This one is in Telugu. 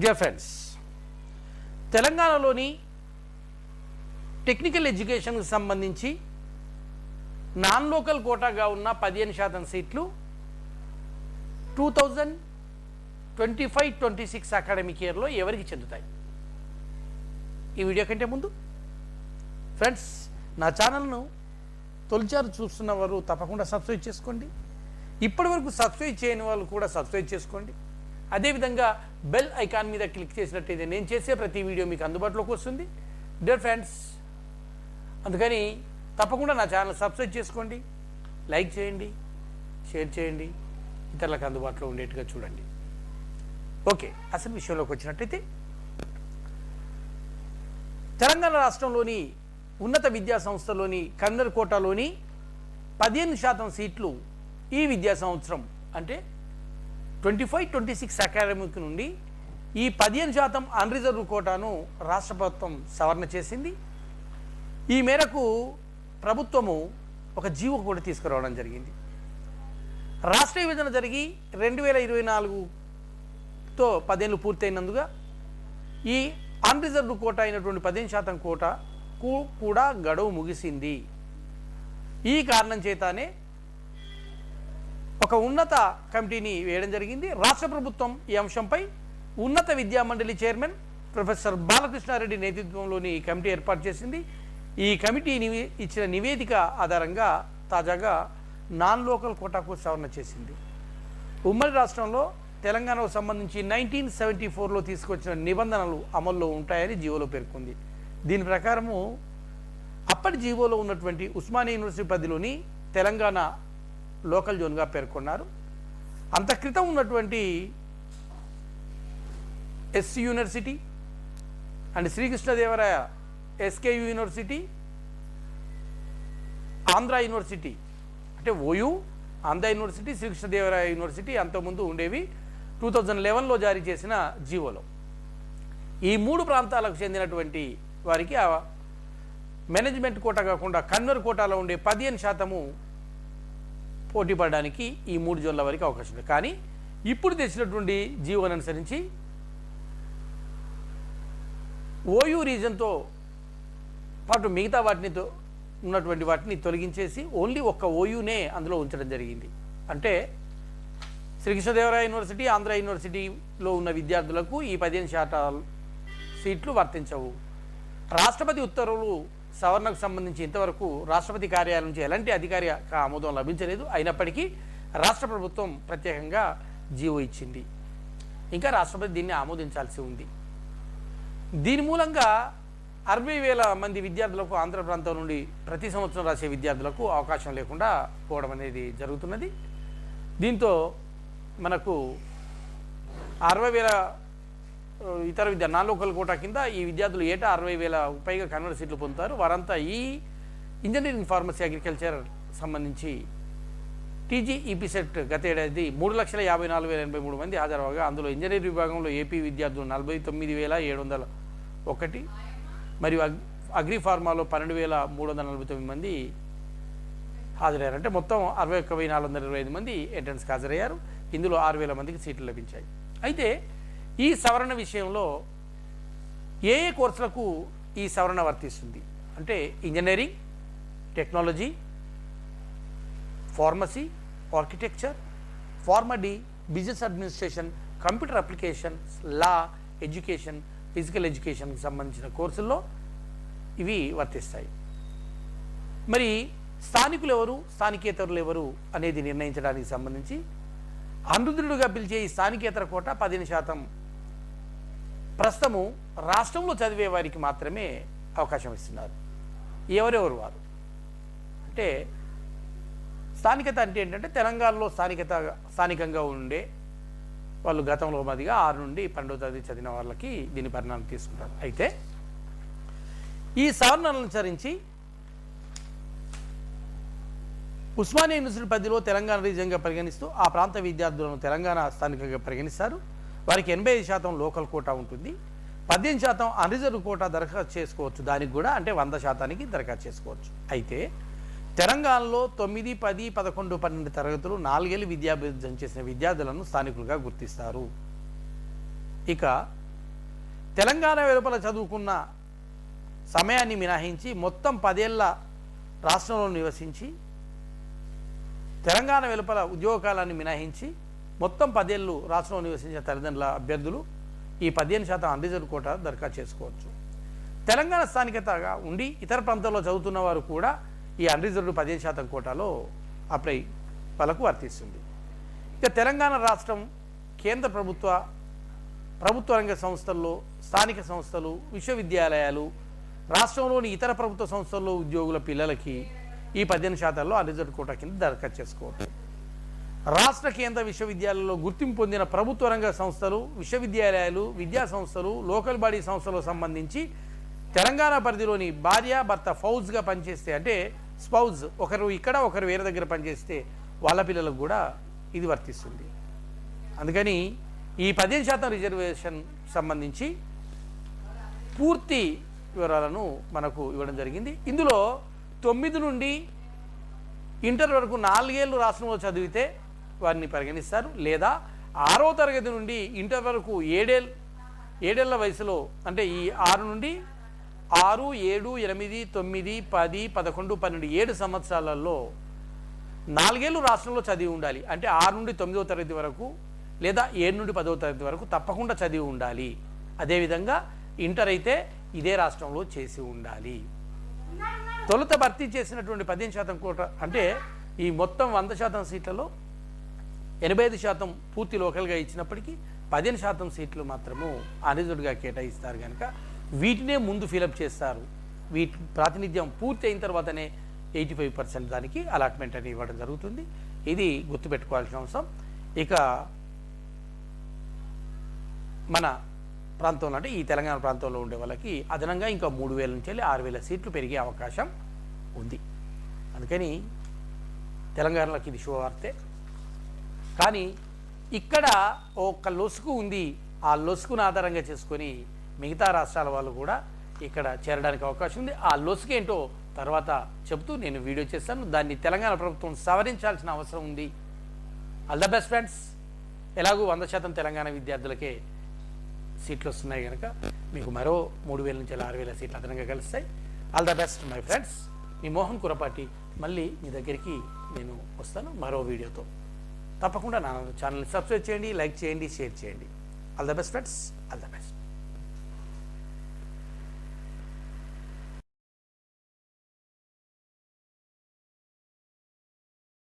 డియర్ ఫ్రెండ్స్, తెలంగాణలోని టెక్నికల్ ఎడ్యుకేషన్కి సంబంధించి నాన్ లోకల్ కోటాగా ఉన్న 15% సీట్లు 2025-26 అకాడమిక్ ఇయర్లో ఎవరికి చెందుతాయి? ఈ వీడియో కంటే ముందు ఫ్రెండ్స్, నా ఛానల్ను తొలిచారు చూస్తున్న వారు తప్పకుండా సబ్స్క్రైబ్ చేసుకోండి. ఇప్పటివరకు సబ్స్క్రైబ్ చేయని వాళ్ళు కూడా సబ్స్క్రైబ్ చేసుకోండి. అదేవిధంగా బెల్ ఐకాన్ మీద క్లిక్ చేసినట్టయితే నేను చేసే ప్రతి వీడియో మీకు అందుబాటులోకి వస్తుంది. డియర్ ఫ్రెండ్స్, అందుకని తప్పకుండా నా ఛానల్ సబ్స్క్రైబ్ చేసుకోండి, లైక్ చేయండి, షేర్ చేయండి, ఇతరులకు అందుబాటులో ఉండేట్టుగా చూడండి. ఓకే, అసలు విషయంలోకి వచ్చినట్టయితే తెలంగాణ రాష్ట్రంలోని ఉన్నత విద్యా సంస్థలోని కన్నర్ కోటాలోని 15% సీట్లు ఈ విద్యా సంవత్సరం అంటే 25-26 అకాడమిక్ నుండి ఈ 15% అన్రిజర్వ్ కోటాను రాష్ట్ర ప్రభుత్వం సవరణ చేసింది. ఈ మేరకు ప్రభుత్వము ఒక జీవో కూడా తీసుకురావడం జరిగింది. రాష్ట్ర విభజన జరిగి 2024తో 10 ఏళ్ళు పూర్తయినందుగా ఈ అన్రిజర్వ్ కోటా అయినటువంటి 15% కోటాకు కూడా గడువు ముగిసింది. ఈ కారణం చేతనే ఒక ఉన్నత కమిటీని వేయడం జరిగింది. రాష్ట్ర ప్రభుత్వం ఈ అంశంపై ఉన్నత విద్యా మండలి చైర్మన్ ప్రొఫెసర్ బాలకృష్ణారెడ్డి నేతృత్వంలోని కమిటీ ఏర్పాటు చేసింది. ఈ కమిటీ ఇచ్చిన నివేదిక ఆధారంగా తాజాగా నాన్ లోకల్ కోటాకు సవరణ చేసింది. ఉమ్మడి రాష్ట్రంలో తెలంగాణకు సంబంధించి 1974లో తీసుకొచ్చిన నిబంధనలు అమల్లో ఉంటాయని జీవోలో పేర్కొంది. దీని ప్రకారము అప్పటి జీవోలో ఉన్నటువంటి ఉస్మానియా యూనివర్సిటీ పరిధిలోని తెలంగాణ లోకల్ జోన్గా పేర్కొన్నారు. అంత క్రితం ఉన్నటువంటి SC university and Sri Krishnadevaraya SKU university, Andhra university అంటే OU, Andhra university, Sri Krishnadevaraya university అంతకుముందు ఉండేవి 2011లో జారీ చేసిన జీవోలో. ఈ 3 ప్రాంతాలకు చెందినటువంటి వారికి ఆ మేనేజ్మెంట్ కోటా కాకుండా కన్వర్ కోటాలో ఉండే 15% పోటీ పడడానికి ఈ 3 జోన్ల వరకు అవకాశం ఉంది. కానీ ఇప్పుడు తెచ్చినటువంటి జీవోని అనుసరించి ఓయూ రీజన్తో పాటు మిగతా ఉన్నటువంటి వాటిని తొలగించేసి ఓన్లీ ఒక్క ఓయూనే అందులో ఉంచడం జరిగింది. అంటే శ్రీకృష్ణదేవరాయ యూనివర్సిటీ, ఆంధ్ర యూనివర్సిటీలో ఉన్న విద్యార్థులకు ఈ 15% సీట్లు వర్తించవు. రాష్ట్రపతి ఉత్తర్వులు సవరణకు సంబంధించి ఇంతవరకు రాష్ట్రపతి కార్యాలయం నుంచి ఎలాంటి అధికారిక ఆమోదం లభించలేదు. అయినప్పటికీ రాష్ట్ర ప్రభుత్వం ప్రత్యేకంగా జీవో ఇచ్చింది. ఇంకా రాష్ట్రపతి దీన్ని ఆమోదించాల్సి ఉంది. దీని మూలంగా 60,000 మంది విద్యార్థులకు ఆంధ్ర ప్రాంతం నుండి ప్రతి సంవత్సరం రాసే విద్యార్థులకు అవకాశం లేకుండా పోవడం అనేది జరుగుతున్నది. దీంతో మనకు 60,000 ఇతర నాన్ లోకల్ కోటా కింద ఈ విద్యార్థులు ఏటా 60,000 పైగా కన్వర్ట్ సీట్లు పొందుతారు. వారంతా ఈ ఇంజనీరింగ్, ఫార్మసీ, అగ్రికల్చర్ సంబంధించి టీజీఈపీ సెట్ గత ఏడాది 3,54,083 మంది హాజరవగా అందులో ఇంజనీరింగ్ విభాగంలో ఏపీ విద్యార్థులు 49,701 మరియు అగ్రి ఫార్మాలో 12,349 మంది హాజరయ్యారు. అంటే మొత్తం 61,425 మంది ఎంట్రన్స్కి హాజరయ్యారు. ఇందులో 6,000 మందికి సీట్లు లభించాయి. అయితే ఈ సవరణ విషయంలో ఏ కోర్సులకు ఈ సవరణ వర్తిస్తుంది అంటే engineering, technology, pharmacy, architecture, PharmD, business administration, computer applications, law, education, physical ఎడ్యుకేషన్కి సంబంధించిన కోర్సుల్లో ఇవి వర్తిస్తాయి. మరి స్థానికులు ఎవరు, స్థానికేతరులు ఎవరు అనేది నిర్ణయించడానికి సంబంధించి అనురుద్ధుడుగా పిలిచే ఈ స్థానికేతర కోట 15% ప్రస్తుతము రాష్ట్రంలో చదివే వారికి మాత్రమే అవకాశం ఇస్తున్నారు. ఎవరెవరు వారు అంటే స్థానికత అంటే ఏంటంటే తెలంగాణలో స్థానికంగా ఉండే వాళ్ళు గతంలో మాదిగా 6 నుండి 12వ తరగతి చదివిన వాళ్ళకి దీని పరిణామం తీసుకుంటారు. అయితే ఈ సవరణను అనుసరించి ఉస్మానియా యూనివర్సిటీ పరిధిలో తెలంగాణ రీజియన్గా పరిగణిస్తూ ఆ ప్రాంత విద్యార్థులను తెలంగాణ స్థానికంగా పరిగణిస్తారు. వారికి 85% లోకల్ కోటా ఉంటుంది. 15% అన్రిజర్వ్ కోటా దరఖాస్తు చేసుకోవచ్చు. దానికి కూడా అంటే 100%కి దరఖాస్తు చేసుకోవచ్చు. అయితే తెలంగాణలో 9, 10, 11, 12 తరగతులు 4 ఏళ్ళు విద్యాభ్యాసం చేసిన విద్యార్థులను స్థానికులుగా గుర్తిస్తారు. ఇక తెలంగాణ వెలుపల చదువుకున్న సమయాన్ని మినహాయించి మొత్తం 10 ఏళ్ల రాష్ట్రంలో నివసించి తెలంగాణ వెలుపల ఉద్యోగ కాలాన్ని మినహాయించి మొత్తం 10 ఏళ్ళు రాష్ట్రంలో నివసించిన తల్లిదండ్రుల అభ్యర్థులు ఈ 15% అన్రిజర్వ్ కోటా దరఖాస్తు చేసుకోవచ్చు. తెలంగాణ స్థానికతగా ఉండి ఇతర ప్రాంతాల్లో చదువుతున్న వారు కూడా ఈ అన్రిజర్వ్డ్ 15% కోటాలో అప్లై వాళ్ళకు వర్తిస్తుంది. ఇక తెలంగాణ రాష్ట్రం కేంద్ర ప్రభుత్వ రంగ సంస్థల్లో, స్థానిక సంస్థలు, విశ్వవిద్యాలయాలు, రాష్ట్రంలోని ఇతర ప్రభుత్వ సంస్థల్లో ఉద్యోగుల పిల్లలకి ఈ 15%లో అన్రిజర్వ్డ్ కోటా కింద దరఖాస్తు చేసుకోవచ్చు. రాష్ట్ర కేంద్ర విశ్వవిద్యాలయాల్లో గుర్తింపు పొందిన ప్రభుత్వ రంగ సంస్థలు, విశ్వవిద్యాలయాలు, విద్యా సంస్థలు, లోకల్ బాడీ సంస్థలకు సంబంధించి తెలంగాణ పరిధిలోని భార్య భర్త ఫౌజ్గా పనిచేస్తే, అంటే స్పౌజ్, ఒకరు ఇక్కడ ఒకరు వేరే దగ్గర పనిచేస్తే వాళ్ళ పిల్లలకు కూడా ఇది వర్తిస్తుంది. అందుకని ఈ 15% రిజర్వేషన్ సంబంధించి పూర్తి వివరాలను మనకు ఇవ్వడం జరిగింది. ఇందులో 9 నుండి ఇంటర్ వరకు 4 ఏళ్ళు రాష్ట్రంలో చదివితే వారిని పరిగణిస్తారు. లేదా 6వ తరగతి నుండి ఇంటర్ వరకు 7 ఏళ్ల వయసులో, అంటే ఈ 6 నుండి 6, 7, 8, 9, 10, 11, 12 7 సంవత్సరాలలో 4 ఏళ్ళు రాష్ట్రంలో చదివి ఉండాలి. అంటే 6 నుండి 9వ తరగతి వరకు లేదా 7 నుండి 10వ తరగతి వరకు తప్పకుండా చదివి ఉండాలి. అదేవిధంగా ఇంటర్ అయితే ఇదే రాష్ట్రంలో చేసి ఉండాలి. తొలుత భర్తీ చేసినటువంటి 15% కోటా, అంటే ఈ మొత్తం 100% సీట్లలో 85% పూర్తి లోకల్గా ఇచ్చినప్పటికీ 15% సీట్లు మాత్రము అన్రిజర్వ్డ్గా కేటాయిస్తారు. కనుక వీటినే ముందు ఫిలప్ చేస్తారు. వీటి ప్రాతినిధ్యం పూర్తి అయిన తర్వాతనే 85% దానికి అలాట్మెంట్ అని ఇవ్వడం జరుగుతుంది. ఇది గుర్తుపెట్టుకోవాల్సిన అవసరం. ఇక మన ప్రాంతంలో, అంటే ఈ తెలంగాణ ప్రాంతంలో ఉండే వాళ్ళకి అదనంగా ఇంకా 3,000 నుంచి 6,000 సీట్లు పెరిగే అవకాశం ఉంది. అందుకని తెలంగాణలోకి ఇది శుభవార్తే. కానీ ఇక్కడ ఒక లొసుగు ఉంది. ఆ లొసుగును ఆధారంగా చేసుకొని మిగతా రాష్ట్రాల వాళ్ళు కూడా ఇక్కడ చేరడానికి అవకాశం ఉంది. ఆ లొసుగు ఏంటో తర్వాత చెబుతూ నేను వీడియో చేస్తాను. దాన్ని తెలంగాణ ప్రభుత్వం సవరించాల్సిన అవసరం ఉంది. All the best friends. ఎలాగూ 100% తెలంగాణ విద్యార్థులకే సీట్లు వస్తున్నాయి కనుక మీకు మరో 3,000 నుంచి 6,000 సీట్లు అదనంగా కలుస్తాయి. All the best my friends. మీ మోహన్ కురపాటి మళ్ళీ మీ దగ్గరికి నేను వస్తాను మరో వీడియోతో. తప్పకుండా నా ఛానల్ని సబ్స్క్రైబ్ చేయండి, లైక్ చేయండి, షేర్ చేయండి. All the best friends. All the best.